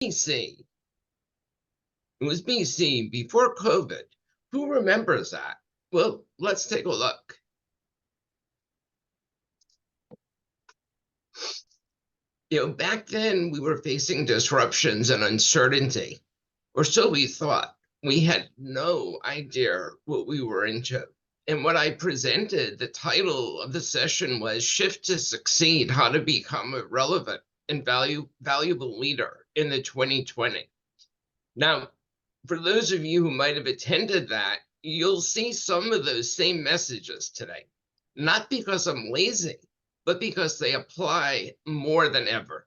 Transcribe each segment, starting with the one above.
BC. It was BC before COVID. Who remembers that? Well, let's take a look. Back then we were facing disruptions and uncertainty, or so we thought. We had no idea what we were into. And what I presented, the title of the session was Shift to Succeed, How to Become a Relevant and Valuable Leader in the 2020. Now, for those of you who might have attended that, you'll see some of those same messages today. Not because I'm lazy, but because they apply more than ever.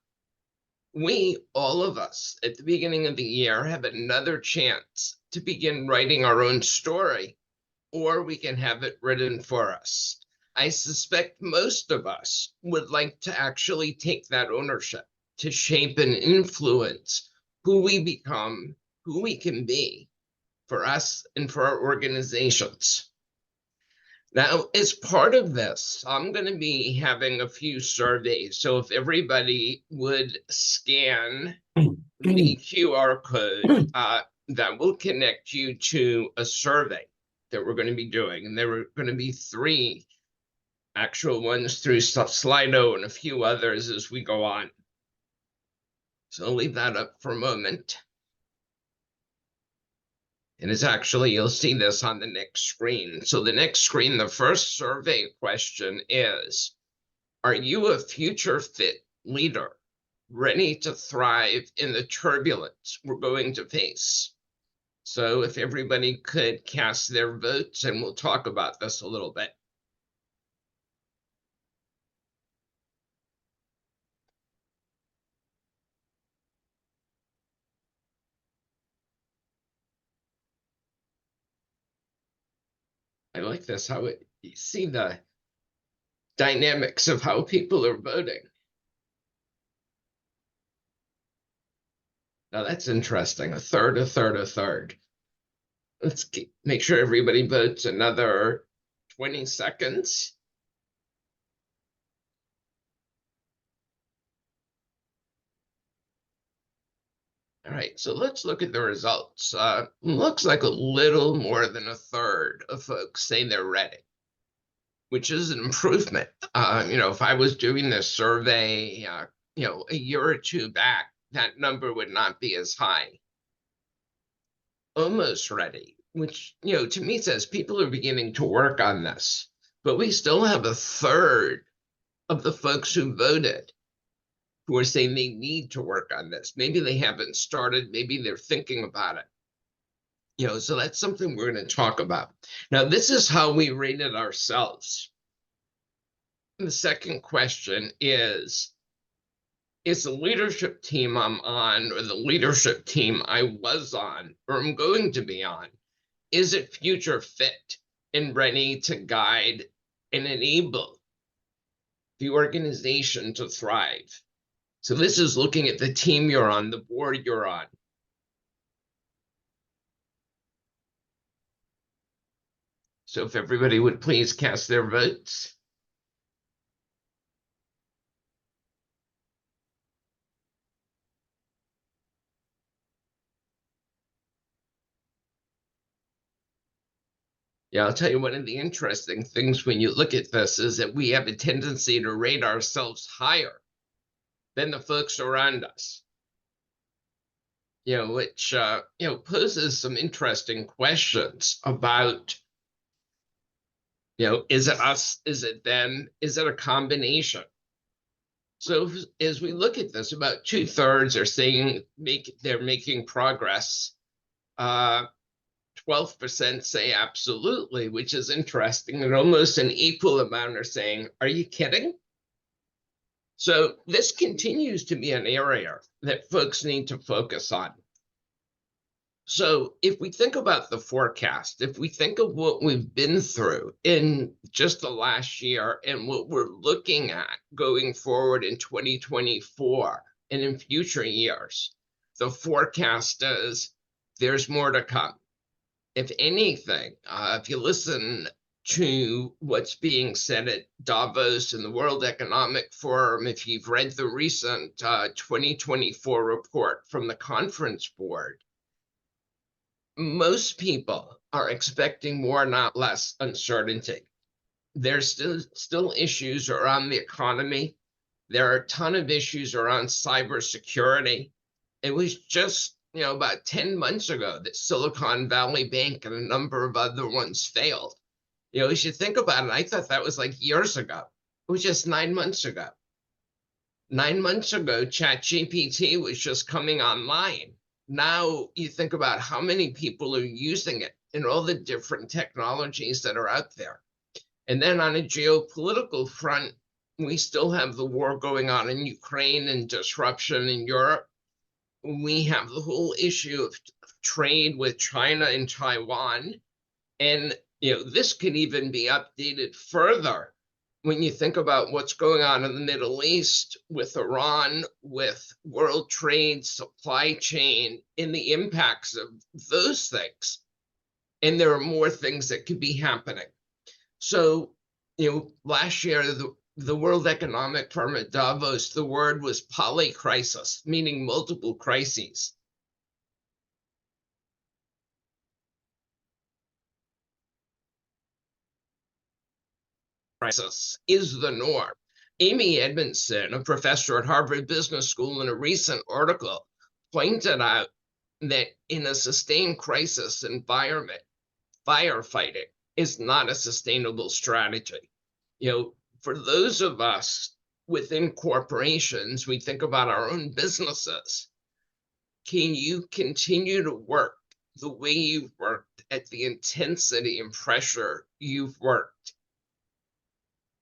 We, all of us, at the beginning of the year, have another chance to begin writing our own story, or we can have it written for us. I suspect most of us would like to actually take that ownership, to shape and influence who we become, who we can be for us and for our organizations. Now, as part of this, I'm going to be having a few surveys. So if everybody would scan the QR code, that will connect you to a survey that we're going to be doing. And there are going to be 3 actual ones through Slido and a few others as we go on. So I'll leave that up for a moment. And it's actually, you'll see this on the next screen. So the next screen, the first survey question is, are you a future fit leader ready to thrive in the turbulence we're going to face? So if everybody could cast their votes, and we'll talk about this a little bit. I like this, how you see the dynamics of how people are voting. Now that's interesting, a third, a third, a third. Let's make sure everybody votes another 20 seconds. All right, so let's look at the results. Looks like a little more than a third of folks say they're ready, which is an improvement. If I was doing this survey, a year or 2 back, that number would not be as high. Almost ready, which, to me says people are beginning to work on this, but we still have a third of the folks who voted who are saying they need to work on this. Maybe they haven't started, maybe they're thinking about it. So that's something we're going to talk about. Now, this is how we rated ourselves. The second question is the leadership team I'm on, or the leadership team I was on, or I'm going to be on, is it future fit and ready to guide and enable the organization to thrive? So this is looking at the team you're on, the board you're on. So if everybody would please cast their votes. Yeah, I'll tell you, one of the interesting things when you look at this is that we have a tendency to rate ourselves higher than the folks around us. Which poses some interesting questions about, is it us, is it them, is it a combination? So as we look at this, about 2/3 are saying they're making progress. 12% say absolutely, which is interesting, and almost an equal amount are saying, are you kidding? So this continues to be an area that folks need to focus on. So if we think about the forecast, if we think of what we've been through in just the last year and what we're looking at going forward in 2024 and in future years, the forecast is there's more to come. If anything, if you listen to what's being said at Davos and the World Economic Forum. If you've read the recent 2024 report from the conference board, most people are expecting more, not less, uncertainty. There's still issues around the economy. There are a ton of issues around cybersecurity. It was just, about 10 months ago that Silicon Valley Bank and a number of other ones failed. You should think about it. I thought that was like years ago. It was just 9 months ago. 9 months ago, ChatGPT was just coming online. Now you think about how many people are using it and all the different technologies that are out there. And then on a geopolitical front, we still have the war going on in Ukraine and disruption in Europe. We have the whole issue of trade with China and Taiwan. And this can even be updated further when you think about what's going on in the Middle East with Iran, with world trade, supply chain, and the impacts of those things. And there are more things that could be happening. So, last year, the World Economic Forum at Davos, the word was poly-crisis, meaning multiple crises. Crisis is the norm. Amy Edmondson, a professor at Harvard Business School, in a recent article pointed out that in a sustained crisis environment, firefighting is not a sustainable strategy. For those of us within corporations, we think about our own businesses. Can you continue to work the way you've worked at the intensity and pressure you've worked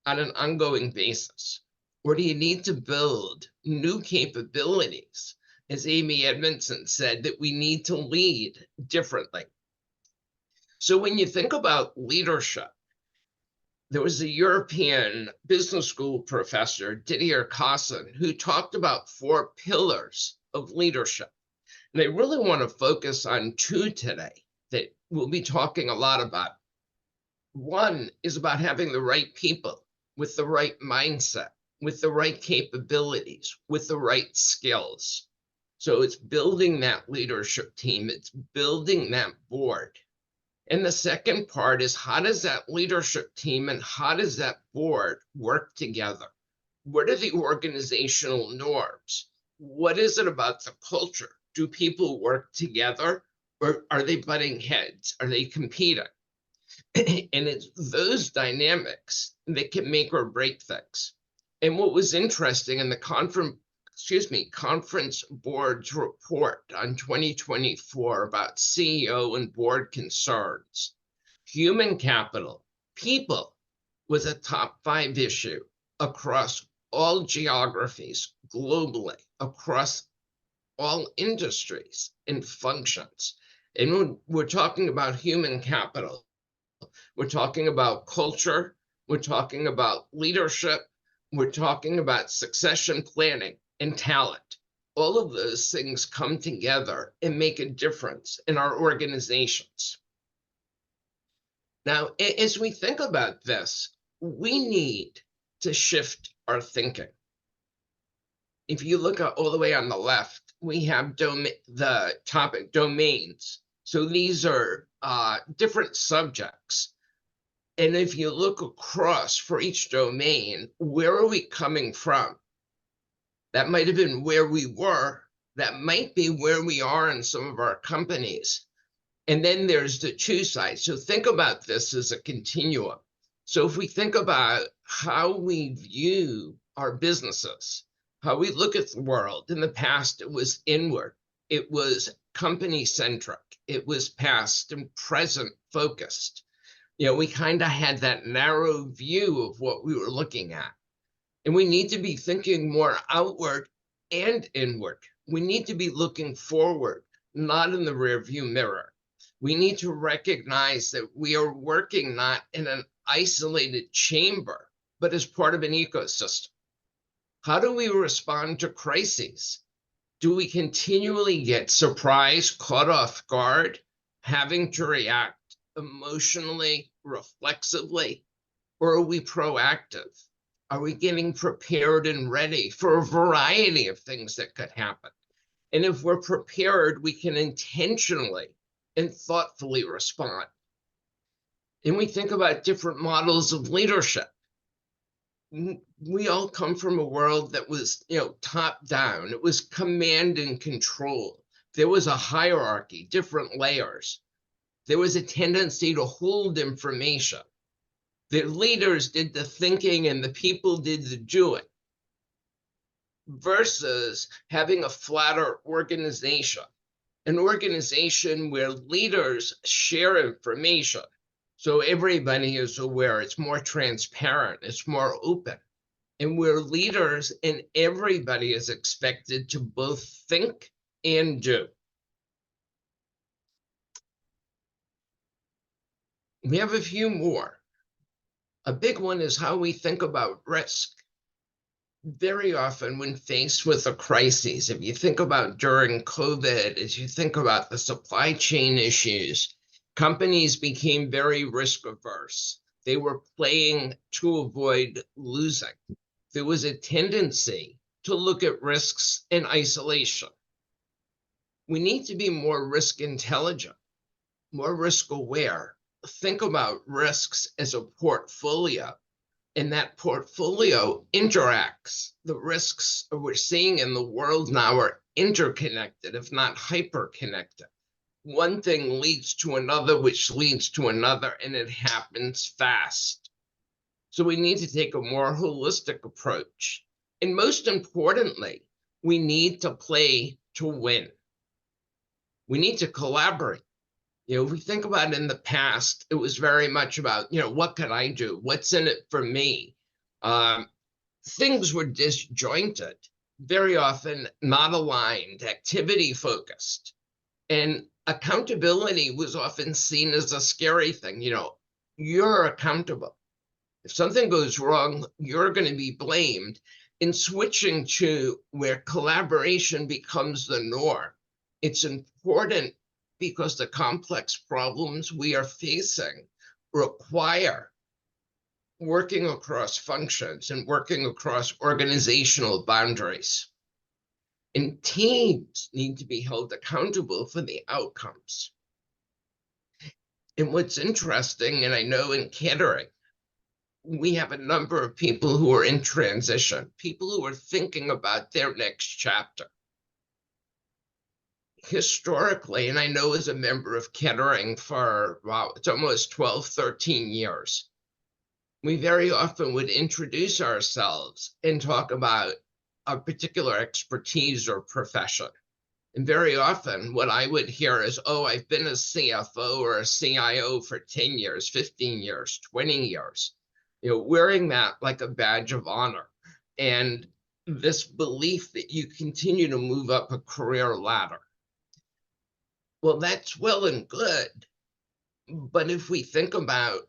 on an ongoing basis? Or do you need to build new capabilities? As Amy Edmondson said, that we need to lead differently. So when you think about leadership, there was a European business school professor, Didier Casson, who talked about 4 pillars of leadership. And I really want to focus on 2 today that we'll be talking a lot about. One is about having the right people with the right mindset, with the right capabilities, with the right skills. So it's building that leadership team, it's building that board. And the second part is, how does that leadership team and how does that board work together? What are the organizational norms? What is it about the culture? Do people work together, or are they butting heads? Are they competing? And it's those dynamics that can make or break things. And what was interesting in the conference board's report on 2024 about CEO and board concerns, human capital, people, was a top 5 issue across all geographies globally, across all industries and functions. And when we're talking about human capital, we're talking about culture, we're talking about leadership, we're talking about succession planning and talent. All of those things come together and make a difference in our organizations. Now, as we think about this, we need to shift our thinking. If you look all the way on the left, we have the topic domains. So these are different subjects. And if you look across for each domain, where are we coming from? That might have been where we were. That might be where we are in some of our companies. And then there's the 2 sides. So think about this as a continuum. So if we think about how we view our businesses, how we look at the world, in the past, it was inward. It was company-centric. It was past and present focused. We kind of had that narrow view of what we were looking at. And we need to be thinking more outward and inward. We need to be looking forward, not in the rearview mirror. We need to recognize that we are working not in an isolated chamber, but as part of an ecosystem. How do we respond to crises? Do we continually get surprised, caught off guard, having to react emotionally, reflexively, or are we proactive? Are we getting prepared and ready for a variety of things that could happen? And if we're prepared, we can intentionally and thoughtfully respond. And we think about different models of leadership. We all come from a world that was, top down. It was command and control. There was a hierarchy, different layers. There was a tendency to hold information. The leaders did the thinking and the people did the doing, versus having a flatter organization, an organization where leaders share information. So everybody is aware, it's more transparent, it's more open. And where leaders and everybody is expected to both think and do. We have a few more. A big one is how we think about risk. Very often when faced with a crisis, if you think about during COVID, as you think about the supply chain issues, companies became very risk averse. They were playing to avoid losing. There was a tendency to look at risks in isolation. We need to be more risk intelligent, more risk aware. Think about risks as a portfolio, and that portfolio interacts. The risks we're seeing in the world now are interconnected, if not hyper-connected. One thing leads to another, which leads to another, and it happens fast. So we need to take a more holistic approach. And most importantly, we need to play to win. We need to collaborate. If we think about it in the past, it was very much about, what can I do? What's in it for me? Things were disjointed, very often not aligned, activity focused. And accountability was often seen as a scary thing. You're accountable. If something goes wrong, you're going to be blamed. In switching to where collaboration becomes the norm, it's important because the complex problems we are facing require working across functions and working across organizational boundaries. And teams need to be held accountable for the outcomes. And what's interesting, and I know in Kettering, we have a number of people who are in transition, people who are thinking about their next chapter. Historically, and I know as a member of Kettering for, wow, it's almost 12, 13 years, we very often would introduce ourselves and talk about a particular expertise or profession. And very often what I would hear is, oh, I've been a CFO or a CIO for 10 years, 15 years, 20 years, wearing that like a badge of honor. And this belief that you continue to move up a career ladder. Well, that's well and good. But if we think about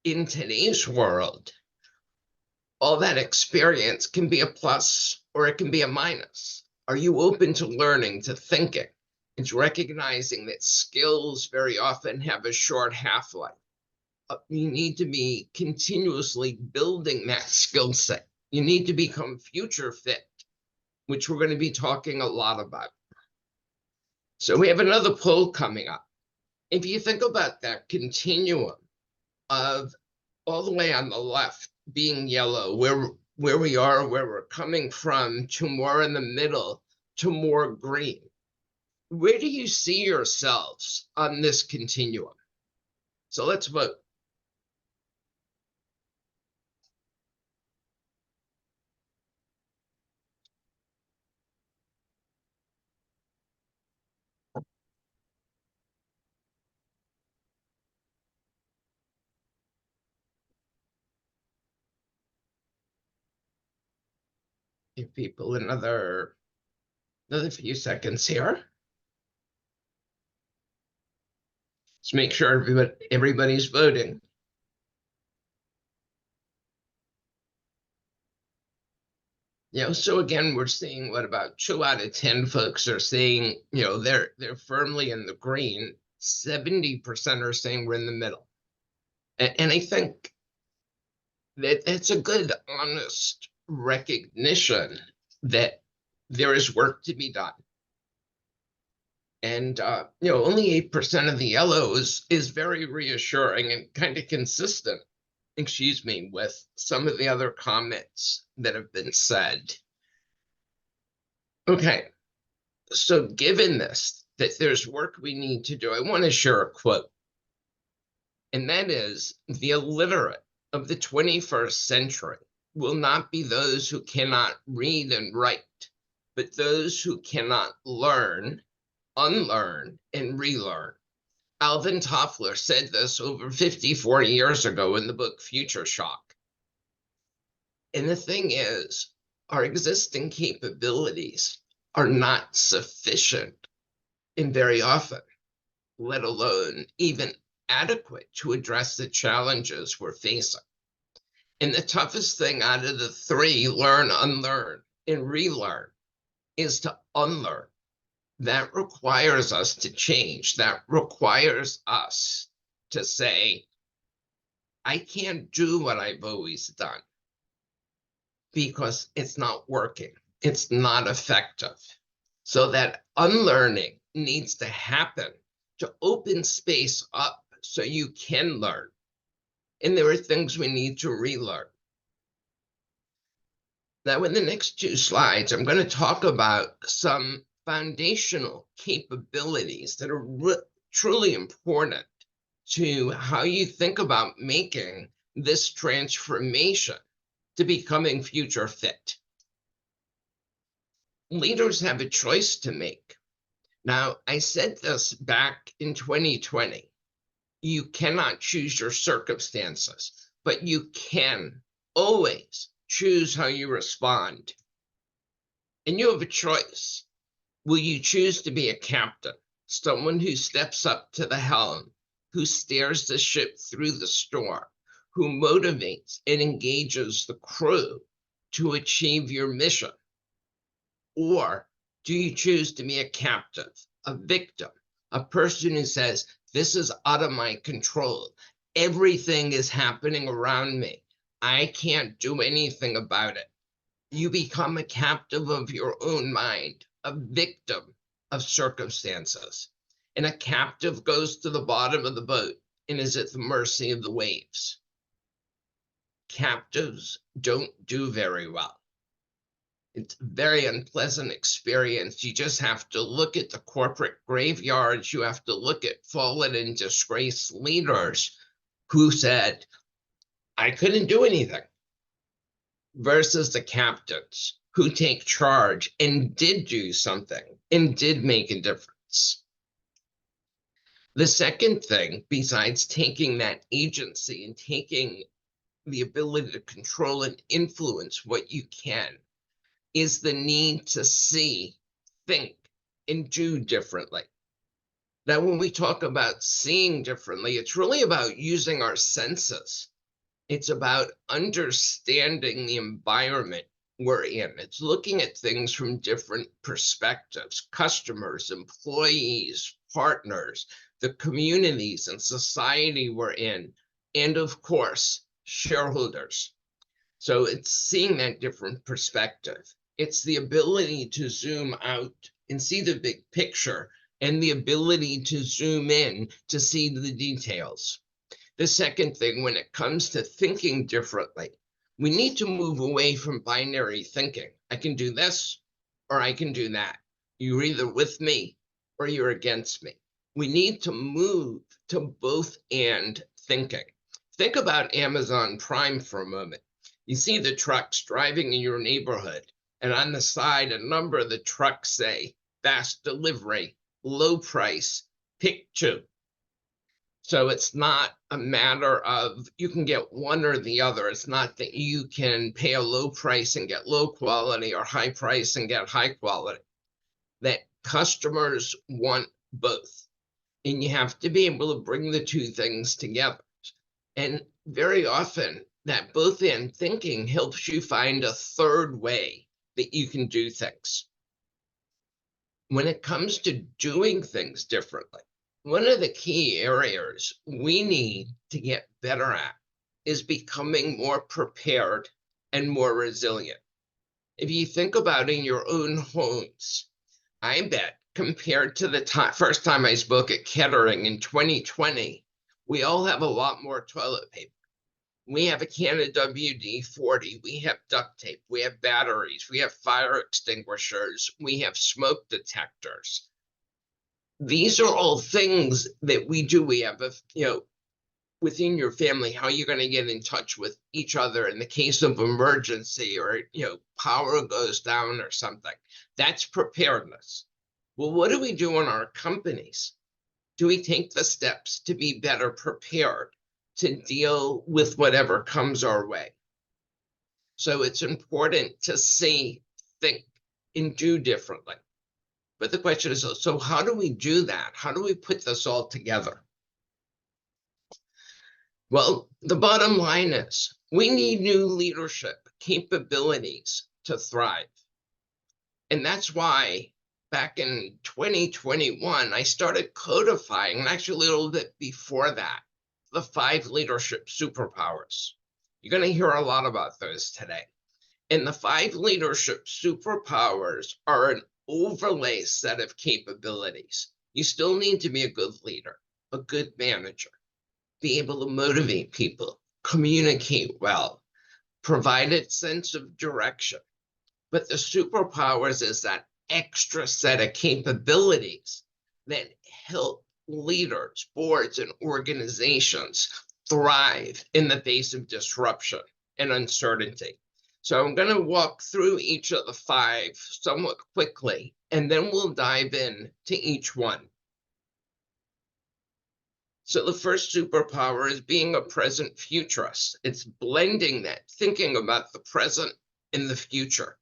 in today's world, all that experience can be a plus or it can be a minus. Are you open to learning, to thinking? It's recognizing that skills very often have a short half-life. You need to be continuously building that skill set. You need to become future fit, which we're going to be talking a lot about. So we have another poll coming up. If you think about that continuum of all the way on the left being yellow, where we are, where we're coming from, to more in the middle, to more green, where do you see yourselves on this continuum? So let's vote. Give people another few seconds here. Let's make sure everybody's voting. So again, we're seeing what about 2 out of 10 folks are saying, they're firmly in the green. 70% are saying we're in the middle. And I think that it's a good, honest recognition that there is work to be done. And only 8% of the yellow is very reassuring and kind of consistent, excuse me, with some of the other comments that have been said. Okay, so given this, that there's work we need to do, I want to share a quote. And that is, the illiterate of the 21st century will not be those who cannot read and write, but those who cannot learn, unlearn, and relearn. Alvin Toffler said this over 54 years ago in the book Future Shock. And the thing is, our existing capabilities are not sufficient, and very often, let alone even adequate to address the challenges we're facing. And the toughest thing out of the three, learn, unlearn, and relearn, is to unlearn. That requires us to change. That requires us to say, I can't do what I've always done because it's not working. It's not effective. So that unlearning needs to happen to open space up so you can learn. And there are things we need to relearn. Now, in the next 2 slides, I'm going to talk about some foundational capabilities that are truly important to how you think about making this transformation to becoming future fit. Leaders have a choice to make. Now, I said this back in 2020. You cannot choose your circumstances, but you can always choose how you respond. And you have a choice. Will you choose to be a captain, someone who steps up to the helm, who steers the ship through the storm, who motivates and engages the crew to achieve your mission? Or do you choose to be a captive, a victim, a person who says, this is out of my control. Everything is happening around me. I can't do anything about it. You become a captive of your own mind, a victim of circumstances. And a captive goes to the bottom of the boat and is at the mercy of the waves. Captives don't do very well. It's a very unpleasant experience. You just have to look at the corporate graveyards. You have to look at fallen and disgraced leaders who said, I couldn't do anything, versus the captains who take charge and did do something and did make a difference. The second thing, besides taking that agency and taking the ability to control and influence what you can, is the need to see, think, and do differently. Now, when we talk about seeing differently, it's really about using our senses. It's about understanding the environment we're in. It's looking at things from different perspectives, customers, employees, partners, the communities and society we're in, and of course, shareholders. So it's seeing that different perspective. It's the ability to zoom out and see the big picture, and the ability to zoom in to see the details. The second thing, when it comes to thinking differently, we need to move away from binary thinking. I can do this or I can do that. You're either with me or you're against me. We need to move to both and thinking. Think about Amazon Prime for a moment. You see the trucks driving in your neighborhood, and on the side, a number of the trucks say, fast delivery, low price, pick two. So it's not a matter of you can get one or the other. It's not that you can pay a low price and get low quality or high price and get high quality. That customers want both. And you have to be able to bring the two things together. And very often, that both and thinking helps you find a third way that you can do things. When it comes to doing things differently, One of the key areas we need to get better at is becoming more prepared and more resilient. If you think about in your own homes, I bet compared to the first time I spoke at Kettering in 2020, we all have a lot more toilet paper. We have a can of WD-40, we have duct tape, we have batteries, we have fire extinguishers, we have smoke detectors. These are all things that we do. We have within your family, how you're going to get in touch with each other in the case of emergency, or power goes down or something. That's preparedness. Well, what do we do in our companies? Do we take the steps to be better prepared to deal with whatever comes our way? So it's important to see, think, and do differently. But the question is, so how do we do that? How do we put this all together? Well, the bottom line is we need new leadership capabilities to thrive. And that's why back in 2021, I started codifying, and actually a little bit before that, the 5 leadership superpowers. You're going to hear a lot about those today. And the 5 leadership superpowers are an overlay set of capabilities. You still need to be a good leader, a good manager, be able to motivate people, communicate well, provide a sense of direction. But the superpowers is that extra set of capabilities that help leaders, boards, and organizations thrive in the face of disruption and uncertainty. So I'm going to walk through each of the 5 somewhat quickly, and then we'll dive in to each one. So the first superpower is being a present futurist. It's blending that, thinking about the present and the future.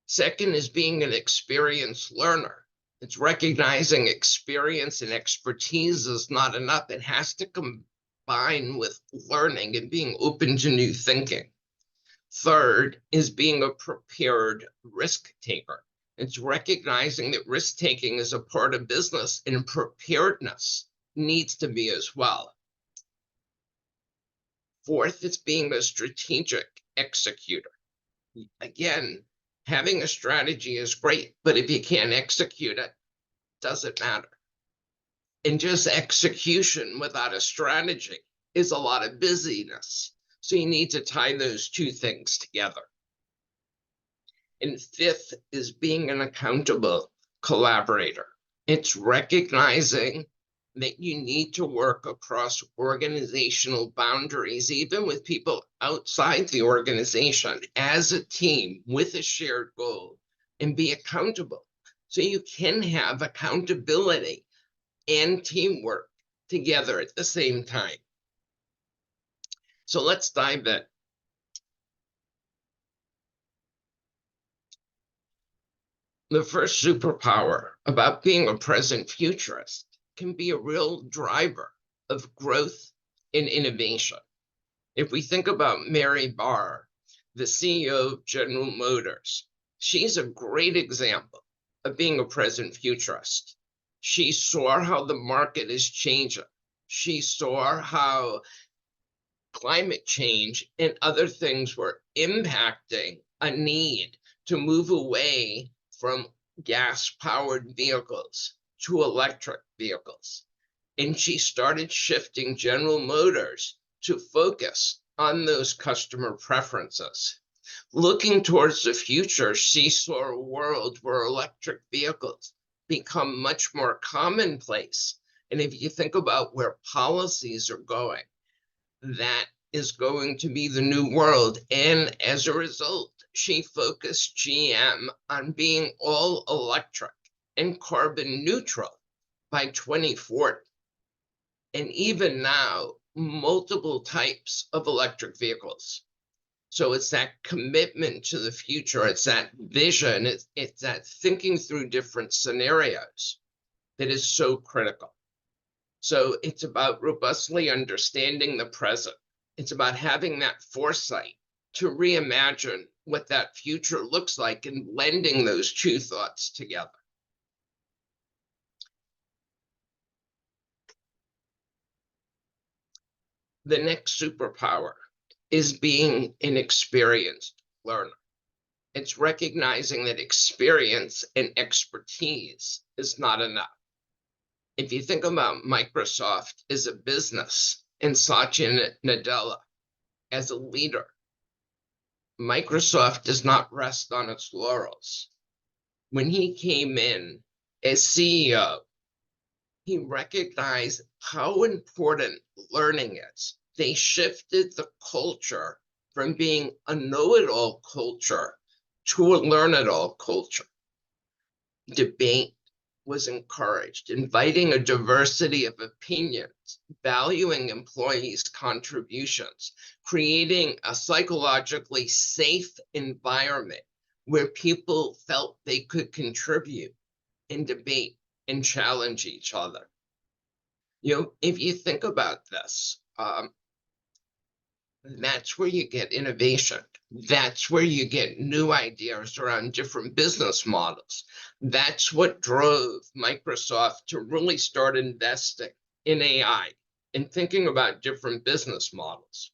Second is being an experienced learner. It's recognizing experience and expertise is not enough. It has to combine with learning and being open to new thinking. Third is being a prepared risk taker. It's recognizing that risk taking is a part of business, and preparedness needs to be as well. Fourth is being a strategic executor. Again, having a strategy is great, but if you can't execute it, doesn't matter. And just execution without a strategy is a lot of busyness. So you need to tie those two things together. And fifth is being an accountable collaborator. It's recognizing that you need to work across organizational boundaries, even with people outside the organization, as a team with a shared goal, and be accountable. So you can have accountability and teamwork together at the same time. So let's dive in. The first superpower about being a present futurist can be a real driver of growth and innovation. If we think about Mary Barra, the CEO of General Motors, she's a great example of being a present futurist. She saw how the market is changing. She saw how climate change and other things were impacting a need to move away from gas-powered vehicles to electric vehicles. And she started shifting General Motors to focus on those customer preferences. Looking towards the future, she saw a world where electric vehicles become much more commonplace. And if you think about where policies are going, that is going to be the new world. And as a result, she focused GM on being all electric and carbon neutral by 2040. And even now, multiple types of electric vehicles. So it's that commitment to the future. It's that vision. It's that thinking through different scenarios that is so critical. So it's about robustly understanding the present. It's about having that foresight to reimagine what that future looks like and blending those two thoughts together. the next superpower is being an experienced learner. It's recognizing that experience and expertise is not enough. If you think about Microsoft as a business and Satya Nadella as a leader, Microsoft does not rest on its laurels. When he came in as CEO, he recognized how important learning is. They shifted the culture from being a know-it-all culture to a learn-it-all culture. Debate was encouraged, inviting a diversity of opinions, valuing employees' contributions, creating a psychologically safe environment where people felt they could contribute and debate and challenge each other. If you think about this, that's where you get innovation. That's where you get new ideas around different business models. That's what drove Microsoft to really start investing in AI and thinking about different business models.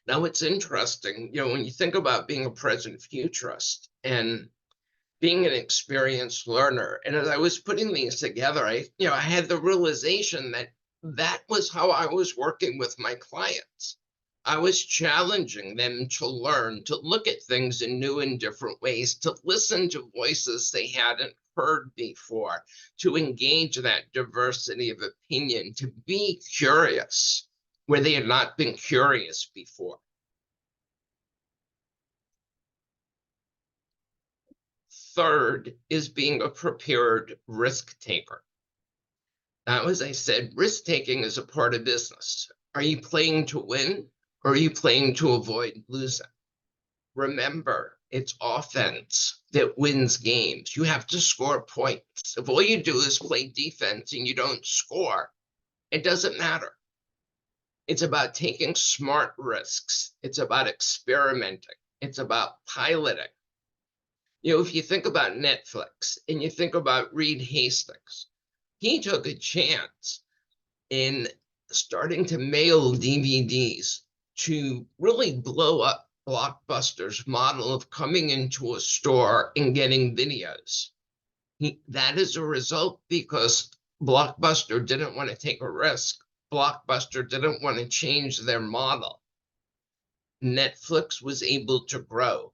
Now, it's interesting, when you think about being a present futurist and being an experienced learner, and as I was putting these together, I had the realization that that was how I was working with my clients. I was challenging them to learn, to look at things in new and different ways, to listen to voices they hadn't heard before, to engage that diversity of opinion, to be curious where they had not been curious before. Third is being a prepared risk taker. Now, as I said, risk taking is a part of business. Are you playing to win? Or are you playing to avoid losing? Remember, it's offense that wins games. You have to score points. If all you do is play defense and you don't score, it doesn't matter. It's about taking smart risks. It's about experimenting. It's about piloting. If you think about Netflix and you think about Reed Hastings, he took a chance in starting to mail DVDs to really blow up Blockbuster's model of coming into a store and getting videos. That is a result because Blockbuster didn't want to take a risk. Blockbuster didn't want to change their model. Netflix was able to grow.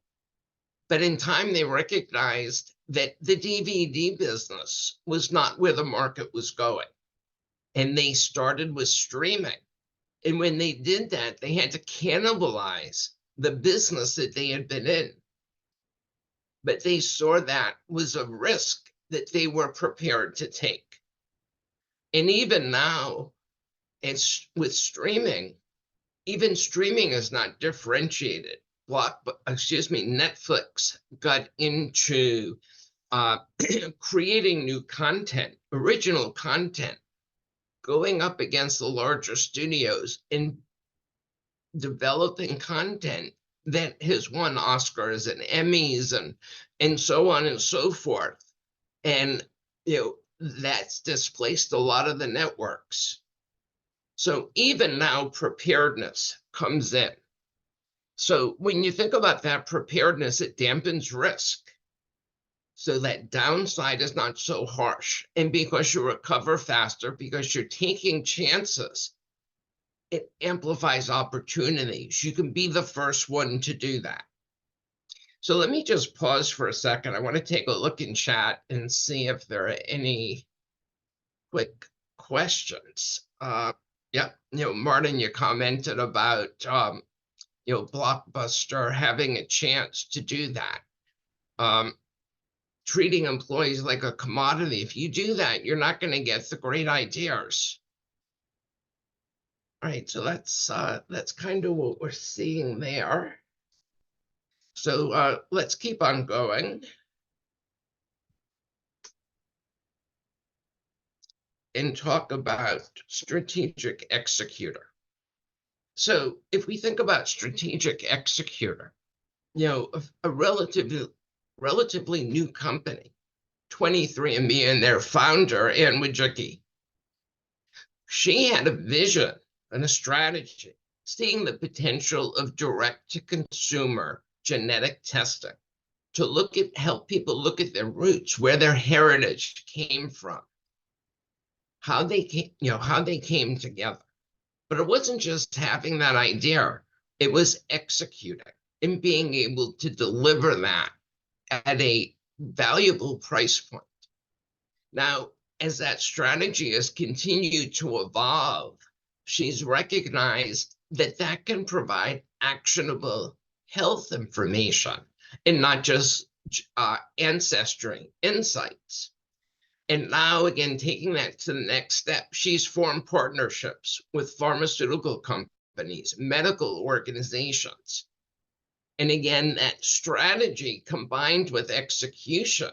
But in time, they recognized that the DVD business was not where the market was going. And they started with streaming. And when they did that, they had to cannibalize the business that they had been in. But they saw that was a risk that they were prepared to take. And even now, it's with streaming, even streaming is not differentiated. Netflix got into creating new content, original content, going up against the larger studios and developing content that has won Oscars and Emmys and so on and so forth. And that's displaced a lot of the networks. So even now, preparedness comes in. So when you think about that preparedness, it dampens risk. So that downside is not so harsh. And because you recover faster, because you're taking chances, it amplifies opportunities. You can be the first one to do that. So let me just pause for a second. I want to take a look in chat and see if there are any quick questions. Martin, you commented about, Blockbuster having a chance to do that. Treating employees like a commodity. If you do that, you're not going to get the great ideas. All right, so that's kind of what we're seeing there. So let's keep on going. And talk about strategic executor. So if we think about strategic executor, a relatively new company, 23andMe, and their founder, Ann Wojcicki, she had a vision and a strategy, seeing the potential of direct-to-consumer genetic testing to help people look at their roots, where their heritage came from, how they came together. But it wasn't just having that idea, it was executing and being able to deliver that at a valuable price point. Now, as that strategy has continued to evolve, she's recognized that that can provide actionable health information and not just ancestry insights. And now, again, taking that to the next step, she's formed partnerships with pharmaceutical companies, medical organizations. And again, that strategy combined with execution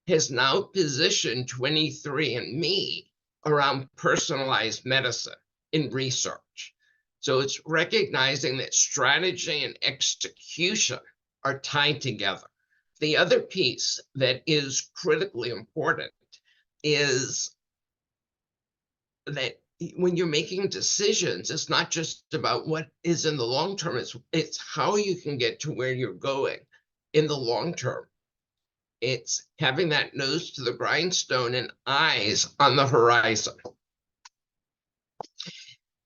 has now positioned 23andMe around personalized medicine in research. So it's recognizing that strategy and execution are tied together. The other piece that is critically important is that when you're making decisions, it's not just about what is in the long term, it's how you can get to where you're going in the long term. It's having that nose to the grindstone and eyes on the horizon.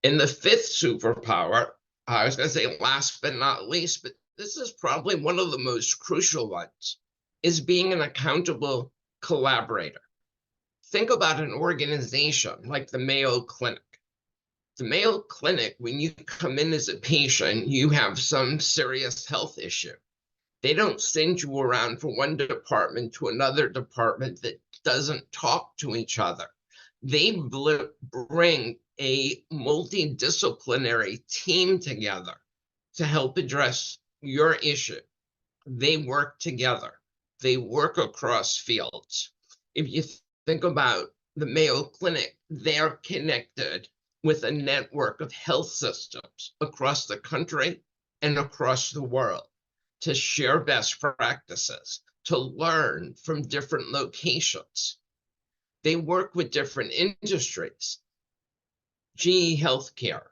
And the fifth superpower, I was going to say last but not least, but this is probably one of the most crucial ones, is being an accountable collaborator. Think about an organization like the Mayo Clinic. The Mayo Clinic, when you come in as a patient, you have some serious health issue. They don't send you around from one department to another department that doesn't talk to each other. They bring a multidisciplinary team together to help address your issue. They work together. They work across fields. If you think about the Mayo Clinic, they're connected with a network of health systems across the country and across the world to share best practices, to learn from different locations. They work with different industries. GE Healthcare,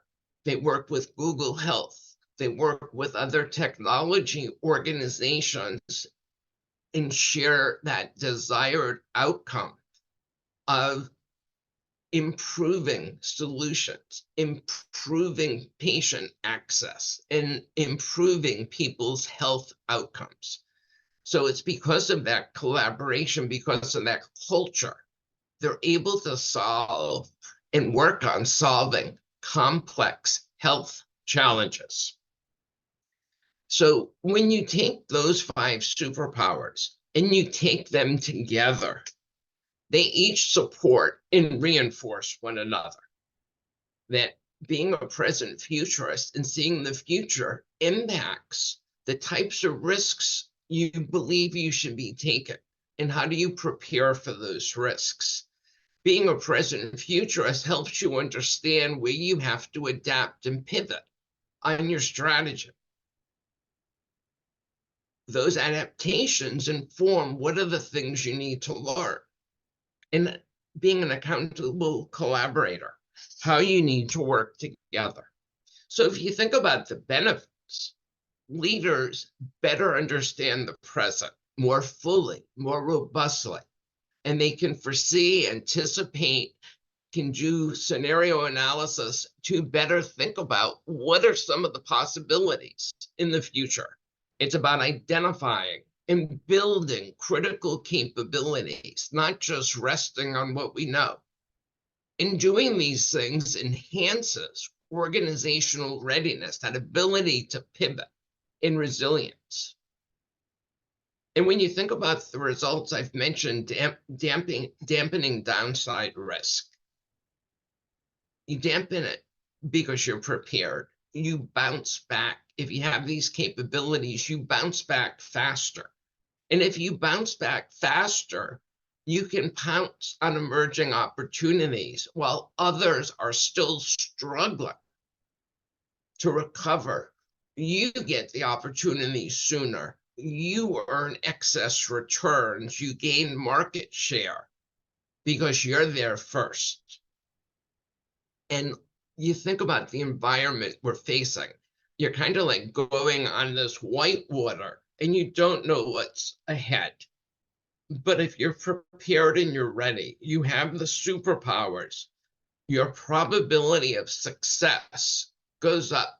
they work with Google Health, they work with other technology organizations and share that desired outcome of improving solutions, improving patient access, and improving people's health outcomes. So it's because of that collaboration, because of that culture, they're able to solve and work on solving complex health challenges. So when you take those 5 superpowers and you take them together, they each support and reinforce one another. That being a present futurist and seeing the future impacts the types of risks you believe you should be taking, and how do you prepare for those risks. Being a present futurist helps you understand where you have to adapt and pivot on your strategy. Those adaptations inform what are the things you need to learn. And being an accountable collaborator, how you need to work together. So if you think about the benefits, leaders better understand the present more fully, more robustly, and they can foresee, anticipate, can do scenario analysis to better think about what are some of the possibilities in the future. It's about identifying and building critical capabilities, not just resting on what we know. In doing these things enhances organizational readiness, that ability to pivot and resilience. And when you think about the results I've mentioned, dampening downside risk, you dampen it because you're prepared. You bounce back. If you have these capabilities, you bounce back faster. And if you bounce back faster, you can pounce on emerging opportunities while others are still struggling to recover. You get the opportunity sooner. You earn excess returns. You gain market share because you're there first. And you think about the environment we're facing. You're kind of like going on this white water and you don't know what's ahead. But if you're prepared and you're ready, you have the superpowers, your probability of success goes up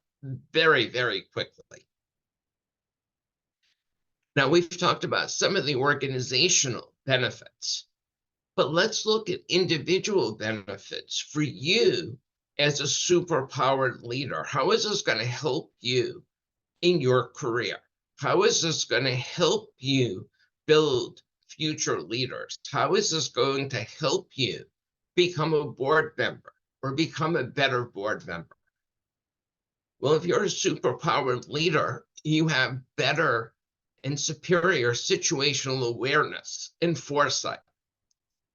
very, very quickly. Now, we've talked about some of the organizational benefits, but let's look at individual benefits for you as a superpowered leader. How is this going to help you in your career? How is this going to help you build future leaders? How is this going to help you become a board member or become a better board member? Well, if you're a superpowered leader, you have better and superior situational awareness and foresight.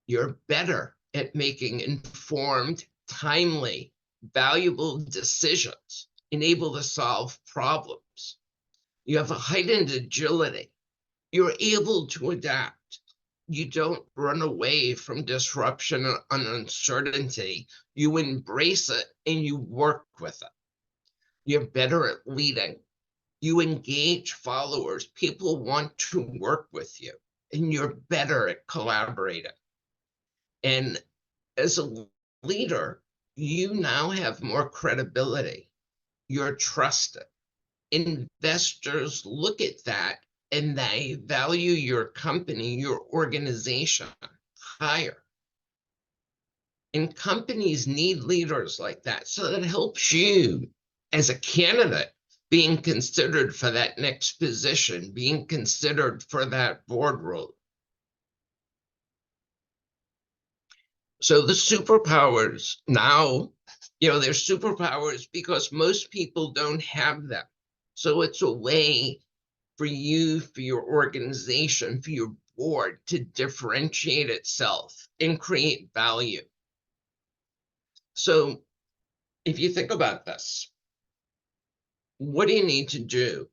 You're better at making informed, timely, valuable decisions and able to solve problems. You have a heightened agility. You're able to adapt. You don't run away from disruption and uncertainty. You embrace it and you work with it. You're better at leading. You engage followers. People want to work with you, and you're better at collaborating. And as a leader, you now have more credibility. You're trusted. Investors look at that and they value your company, your organization higher. And companies need leaders like that. So that helps you as a candidate being considered for that next position, being considered for that board role. So the superpowers now, they're superpowers because most people don't have them. So it's a way for you, for your organization, for your board to differentiate itself and create value. So if you think about this, what do you need to do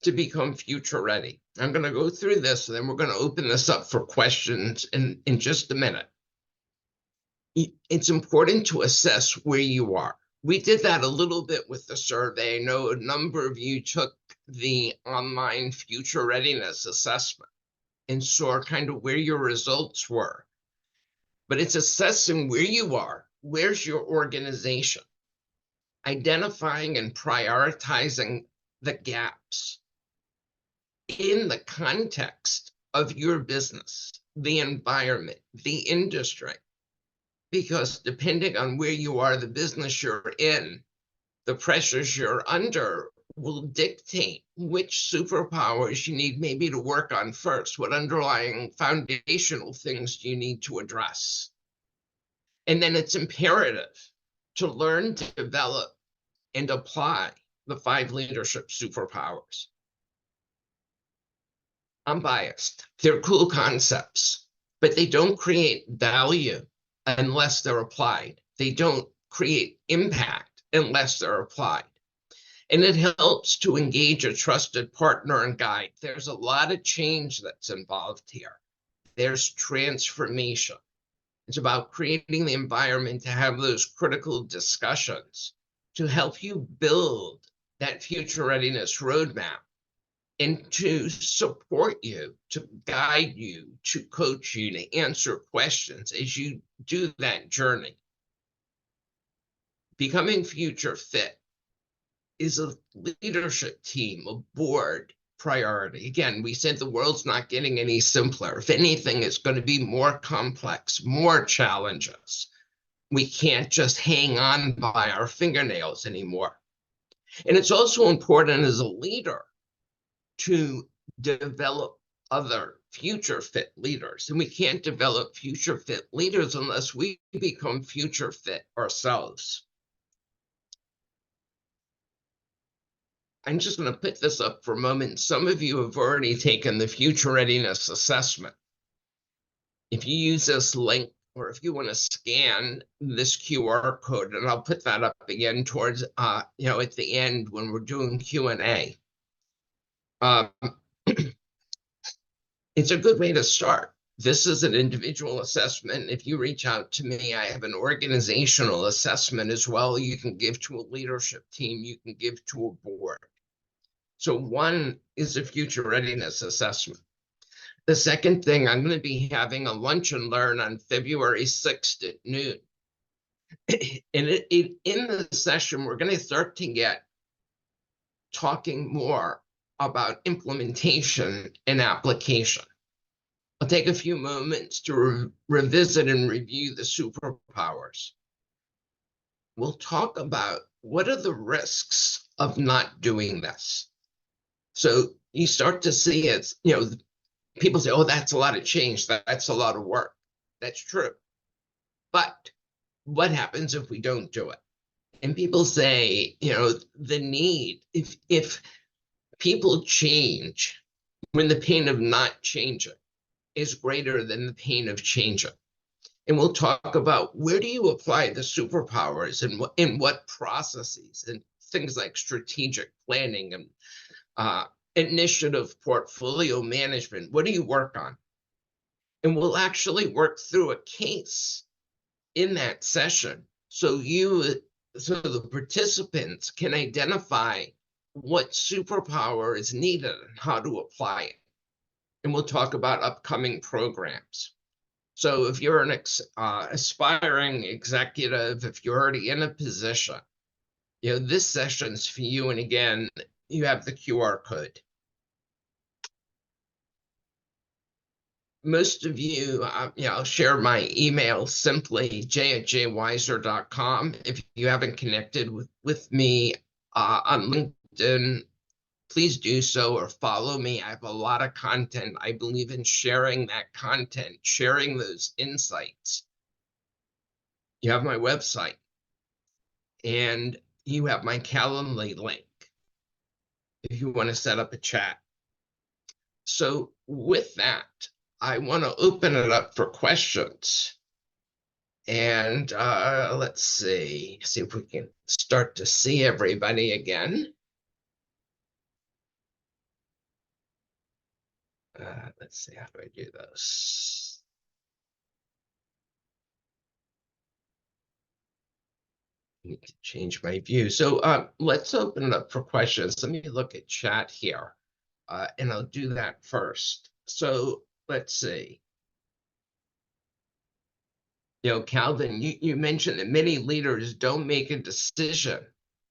to become future ready? I'm going to go through this, and then we're going to open this up for questions in just a minute. It's important to assess where you are. We did that a little bit with the survey. I know a number of you took the online future readiness assessment and saw kind of where your results were. But it's assessing where you are. Where's your organization? Identifying and prioritizing the gaps in the context of your business, the environment, the industry. Because depending on where you are, the business you're in, the pressures you're under will dictate which superpowers you need maybe to work on first. What underlying foundational things do you need to address? And then it's imperative to learn, to develop, and apply the 5 leadership superpowers. I'm biased. They're cool concepts, but they don't create value unless they're applied. They don't create impact unless they're applied. And it helps to engage a trusted partner and guide. There's a lot of change that's involved here. There's transformation. It's about creating the environment to have those critical discussions to help you build that future readiness roadmap and to support you, to guide you, to coach you, to answer questions as you do that journey. Becoming future fit is a leadership team, a board priority. Again, we said the world's not getting any simpler. If anything, it's going to be more complex, more challenges. We can't just hang on by our fingernails anymore. And it's also important as a leader to develop other future fit leaders. And we can't develop future fit leaders unless we become future fit ourselves. I'm just going to put this up for a moment. Some of you have already taken the future readiness assessment. If you use this link, or if you want to scan this QR code, and I'll put that up again towards, at the end when we're doing Q&A. It's a good way to start. This is an individual assessment. If you reach out to me, I have an organizational assessment as well. You can give to a leadership team, you can give to a board. So one is a future readiness assessment. The second thing, I'm going to be having a lunch and learn on February 6th at noon. And in the session, we're going to start to get talking more about implementation and application. I'll take a few moments to revisit and review the superpowers. We'll talk about what are the risks of not doing this. So you start to see it, people say, oh, that's a lot of change. That's a lot of work. That's true. But what happens if we don't do it? And people say, the need, if people change when the pain of not changing is greater than the pain of changing. And we'll talk about where do you apply the superpowers and in what processes and things like strategic planning and initiative portfolio management. What do you work on? And we'll actually work through a case in that session so the participants can identify what superpower is needed and how to apply it. And we'll talk about upcoming programs. So if you're an aspiring executive, if you're already in a position, this session's for you. And again, you have the QR code. Most of you, I'll share my email, simply j@jwiser.com. If you haven't connected with me on LinkedIn, please do so or follow me. I have a lot of content. I believe in sharing that content, sharing those insights. You have my website and you have my Calendly link if you want to set up a chat. So with that, I want to open it up for questions. And let's see if we can start to see everybody again. Let's see, how do I do this? I need to change my view. So let's open it up for questions. Let me look at chat here, and I'll do that first. So let's see. Calvin, you mentioned that many leaders don't make a decision,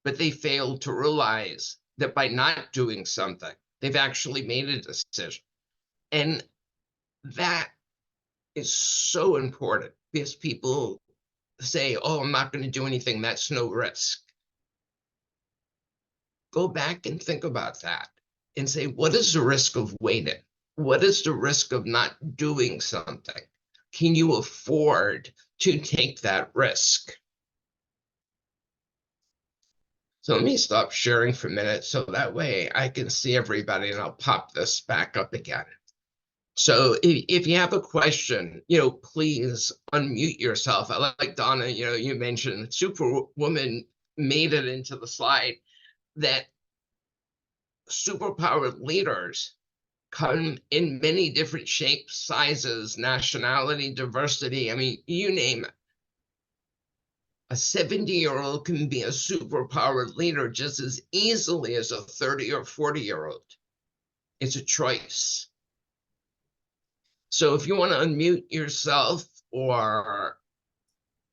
but they fail to realize that by not doing something, they've actually made a decision. And that is so important because people say, oh, I'm not going to do anything. That's no risk. Go back and think about that and say, what is the risk of waiting? What is the risk of not doing something? Can you afford to take that risk? So let me stop sharing for a minute so that way I can see everybody, and I'll pop this back up again. So if you have a question, please unmute yourself. I like Donna, you mentioned Superwoman made it into the slide that superpowered leaders come in many different shapes, sizes, nationality, diversity. I mean, you name it. A 70-year-old can be a superpowered leader just as easily as a 30 or 40-year-old. It's a choice. So if you want to unmute yourself or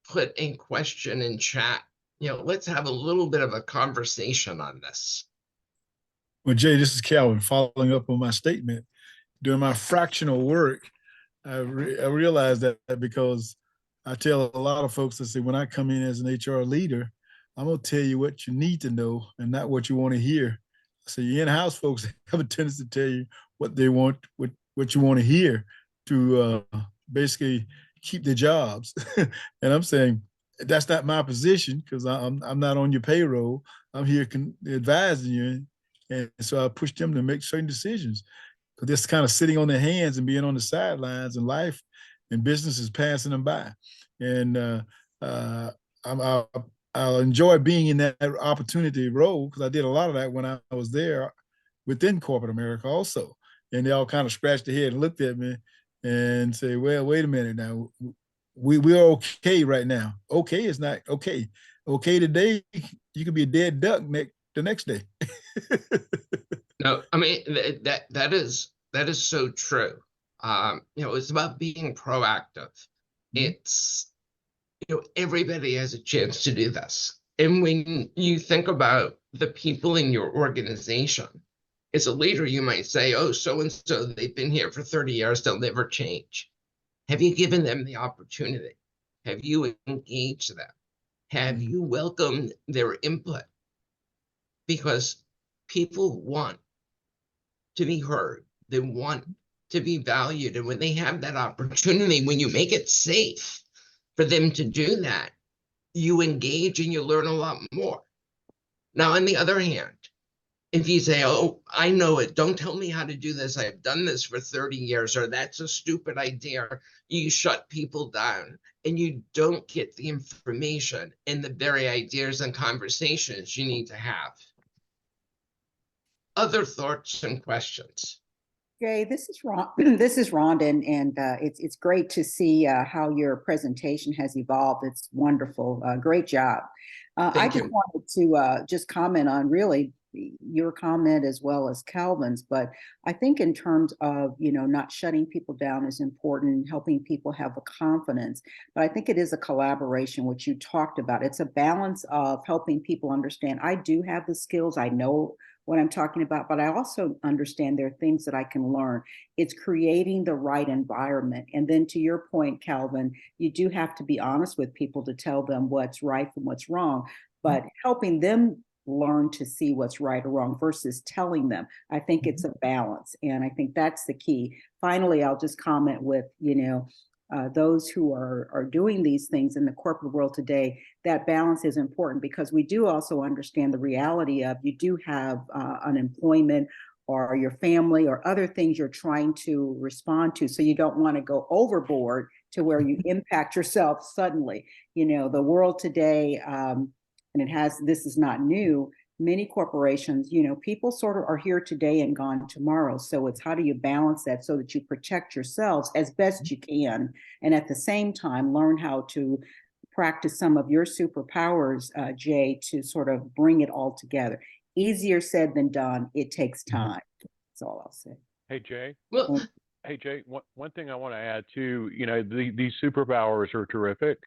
put a question in chat, let's have a little bit of a conversation on this. Well, Jay, this is Calvin. Following up on my statement, during my fractional work, I realized that because I tell a lot of folks, I say, when I come in as an HR leader, I'm going to tell you what you need to know and not what you want to hear. So your in-house folks have a tendency to tell you what they want, what you want to hear to basically keep their jobs. And I'm saying, that's not my position because I'm not on your payroll. I'm here advising you. And so I push them to make certain decisions because they're kind of sitting on their hands and being on the sidelines, and life and business is passing them by. And I'll enjoy being in that opportunity role because I did a lot of that when I was there within corporate America also. And they all kind of scratched their head and looked at me and say, well, wait a minute now. We're okay right now. Okay is not okay. Okay today, you could be a dead duck the next day. No, I mean that is so true. It's about being proactive. It's everybody has a chance to do this. And when you think about the people in your organization, as a leader, you might say, oh, so and so, they've been here for 30 years, they'll never change. Have you given them the opportunity? Have you engaged them? Have you welcomed their input? Because people want to be heard, they want to be valued. And when they have that opportunity, when you make it safe for them to do that, you engage and you learn a lot more. Now, on the other hand, if you say, oh, I know it, don't tell me how to do this, I've done this for 30 years, or that's a stupid idea, you shut people down and you don't get the information and the very ideas and conversations you need to have. Other thoughts and questions? Jay, this is Ron. This is Rhonda, and it's great to see how your presentation has evolved. It's wonderful. Great job. I just wanted to just comment on really your comment as well as Calvin's, but I think in terms of not shutting people down is important, helping people have the confidence. But I think it is a collaboration, which you talked about. It's a balance of helping people understand I do have the skills, I know what I'm talking about, but I also understand there are things that I can learn. It's creating the right environment. And then to your point, Calvin, you do have to be honest with people to tell them what's right from what's wrong, but helping them learn to see what's right or wrong versus telling them. I think it's a balance. And I think that's the key. Finally, I'll just comment with, those who are doing these things in the corporate world today, that balance is important because we do also understand the reality of you do have unemployment or your family or other things you're trying to respond to. So you don't want to go overboard to where you impact yourself suddenly. The world today, and this is not new, many corporations, people sort of are here today and gone tomorrow. So it's how do you balance that so that you protect yourselves as best you can, and at the same time learn how to practice some of your superpowers, Jay, to sort of bring it all together. Easier said than done. It takes time. That's all I'll say. Hey, Jay. Well, Hey, Jay, one thing I want to add too, these superpowers are terrific.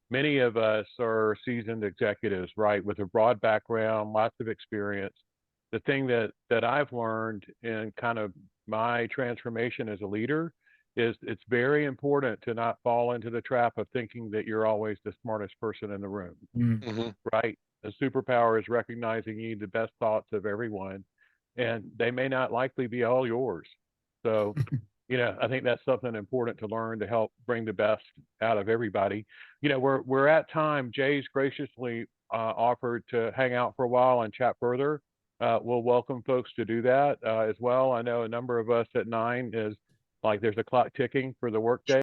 Many of us are seasoned executives, right, with a broad background, lots of experience. The thing that I've learned in kind of my transformation as a leader is it's very important to not fall into the trap of thinking that you're always the smartest person in the room, right? A superpower is recognizing you need the best thoughts of everyone, and they may not likely be all yours. So I think that's something important to learn to help bring the best out of everybody. We're at time. Jay's graciously offered to hang out for a while and chat further. We'll welcome folks to do that as well. I know a number of us at 9 is like there's a clock ticking for the workday.